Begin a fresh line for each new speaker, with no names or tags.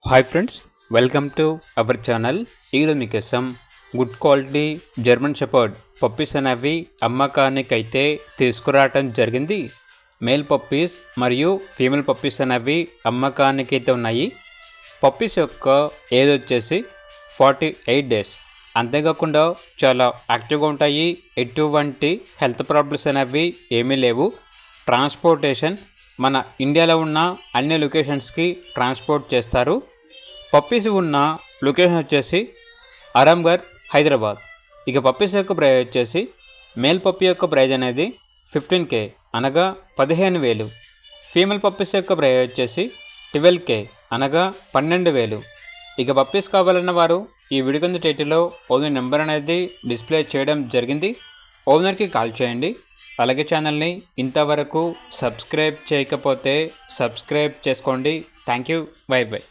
Hi friends, welcome to our channel. ఈరోజు మీకోసం good quality German shepherd puppies అనేవి అమ్మకానికి అయితే తీసుకురావటం జరిగింది. మేల్ పప్పీస్ మరియు ఫీమేల్ పప్పీస్ అనేవి అమ్మకానికి అయితే ఉన్నాయి. పప్పీస్ యొక్క ఏజ్ వచ్చేసి 48 డేస్. అంతేకాకుండా చాలా యాక్టివ్గా ఉంటాయి. ఎటువంటి హెల్త్ ప్రాబ్లమ్స్ అనేవి ఏమీ లేవు. ట్రాన్స్పోర్టేషన్ మన ఇండియాలో ఉన్న అన్ని లొకేషన్స్కి ట్రాన్స్పోర్ట్ చేస్తారు. పప్పీస్ ఉన్న లొకేషన్ వచ్చేసి ఆరాంఘర్, హైదరాబాద్. ఇక పప్పీస్ యొక్క ప్రైస్ వచ్చేసి మేల్ పప్పీ యొక్క ప్రైజ్ అనేది 15K అనగా 15,000. ఫీమేల్ పప్పీస్ యొక్క ప్రైజ్ వచ్చేసి 12K అనగా 12,000. ఇక పప్పీస్ కావాలన్న వారు ఈ వీడియో కింద టైటిల్లో ఓనర్ నెంబర్ అనేది డిస్ప్లే చేయడం జరిగింది. ఓనర్కి కాల్ చేయండి. అలాగే ఛానల్ని ఇంతవరకు సబ్స్క్రైబ్ చేయకపోతే సబ్స్క్రైబ్ చేసుకోండి. Thank you. By by.